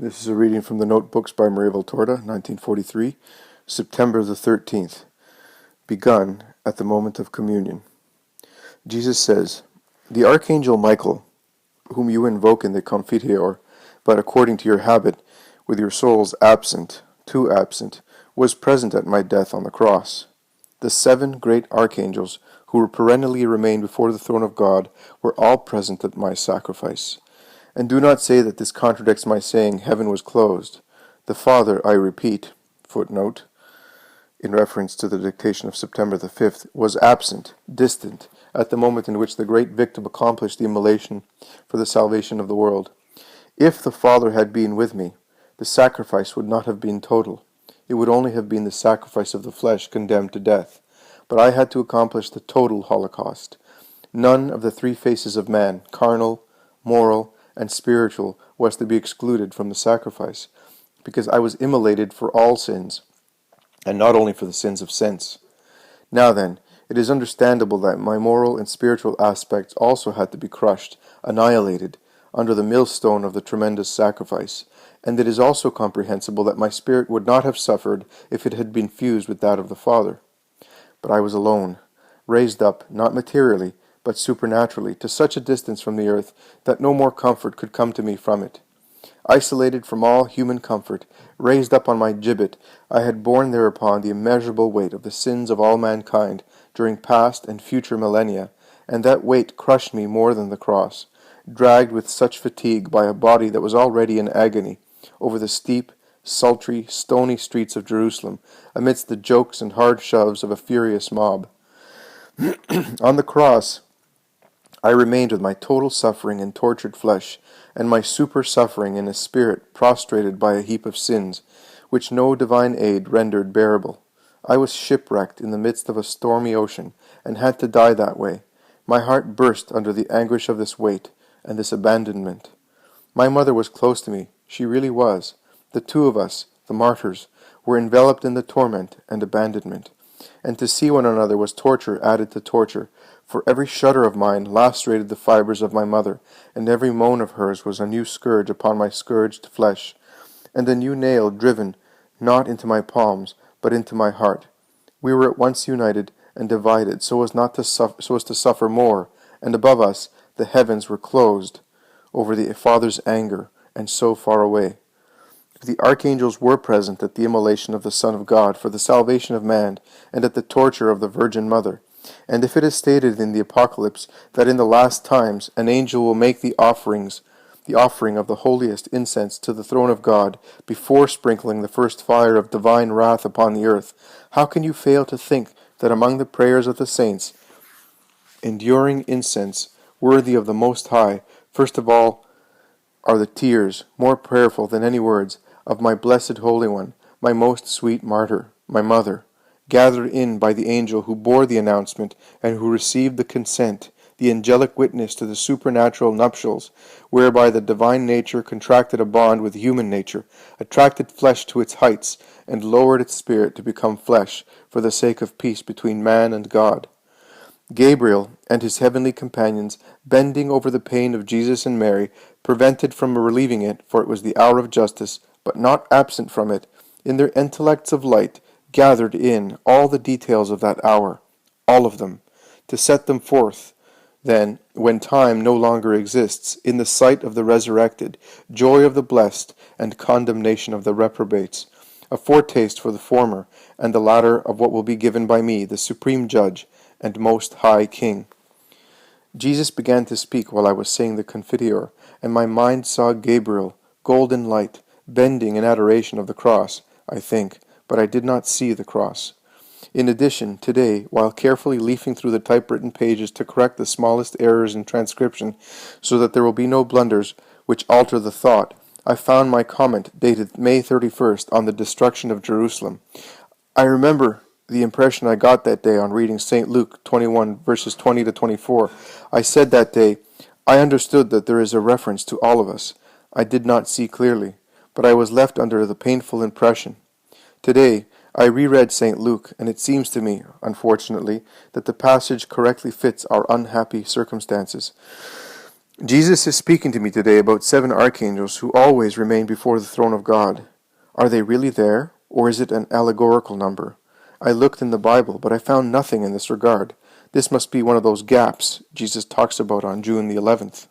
This is a reading from the Notebooks by Maria Valtorta, 1943, September the 13th, begun at the moment of communion. Jesus says, "The archangel Michael, whom you invoke in the Confiteor, but according to your habit, with your souls absent, too absent, was present at my death on the cross. The 7 great archangels, who perennially remain before the throne of God, were all present at my sacrifice. And do not say that this contradicts my saying heaven was closed. The Father, I repeat," footnote, in reference to the dictation of September the 5th, "was absent, distant, at the moment in which the great victim accomplished the immolation for the salvation of the world. If the Father had been with me, the sacrifice would not have been total. It would only have been the sacrifice of the flesh condemned to death. But I had to accomplish the total holocaust. None of the 3 faces of man, carnal, moral, and spiritual, was to be excluded from the sacrifice, because I was immolated for all sins, and not only for the sins of sense. Now then, it is understandable that my moral and spiritual aspects also had to be crushed, annihilated, under the millstone of the tremendous sacrifice, and it is also comprehensible that my spirit would not have suffered if it had been fused with that of the Father. But I was alone, raised up, not materially, but supernaturally, to such a distance from the earth that no more comfort could come to me from it. Isolated from all human comfort, raised up on my gibbet, I had borne thereupon the immeasurable weight of the sins of all mankind during past and future millennia, and that weight crushed me more than the cross, dragged with such fatigue by a body that was already in agony, over the steep, sultry, stony streets of Jerusalem, amidst the jokes and hard shoves of a furious mob. On the cross, I remained with my total suffering in tortured flesh, and my super-suffering in a spirit prostrated by a heap of sins, which no divine aid rendered bearable. I was shipwrecked in the midst of a stormy ocean, and had to die that way. My heart burst under the anguish of this weight, and this abandonment. My mother was close to me, she really was. The 2 of us, the martyrs, were enveloped in the torment and abandonment, and to see one another was torture added to torture, for every shudder of mine lacerated the fibers of my mother, and every moan of hers was a new scourge upon my scourged flesh, and a new nail driven, not into my palms, but into my heart. We were at once united and divided, so as to suffer more, and above us the heavens were closed over the Father's anger, and so far away. The archangels were present at the immolation of the Son of God for the salvation of man, and at the torture of the Virgin Mother. And if it is stated in the Apocalypse that in the last times an angel will make the offering of the holiest incense to the throne of God, before sprinkling the first fire of divine wrath upon the earth, how can you fail to think that among the prayers of the saints, enduring incense, worthy of the Most High, first of all are the tears, more prayerful than any words, of my blessed Holy One, my most sweet martyr, my mother, gathered in by the angel who bore the announcement and who received the consent, the angelic witness to the supernatural nuptials, whereby the divine nature contracted a bond with human nature, attracted flesh to its heights, and lowered its spirit to become flesh, for the sake of peace between man and God. Gabriel and his heavenly companions, bending over the pain of Jesus and Mary, prevented from relieving it, for it was the hour of justice, but not absent from it, in their intellects of light, gathered in all the details of that hour, all of them, to set them forth, then, when time no longer exists, in the sight of the resurrected, joy of the blessed, and condemnation of the reprobates, a foretaste for the former, and the latter of what will be given by me, the supreme judge, and most high King. Jesus began to speak while I was saying the Confiteor, and my mind saw Gabriel, golden light, bending in adoration of the cross, I think, but I did not see the cross. In addition, today, while carefully leafing through the typewritten pages to correct the smallest errors in transcription, so that there will be no blunders which alter the thought, I found my comment dated May 31st on the destruction of Jerusalem. I remember the impression I got that day on reading St. Luke 21, verses 20 to 24. I said that day, I understood that there is a reference to all of us. I did not see clearly, but I was left under the painful impression. Today, I reread St. Luke, and it seems to me, unfortunately, that the passage correctly fits our unhappy circumstances. Jesus is speaking to me today about 7 archangels who always remain before the throne of God. Are they really there, or is it an allegorical number? I looked in the Bible, but I found nothing in this regard. This must be one of those gaps Jesus talks about on June the 11th.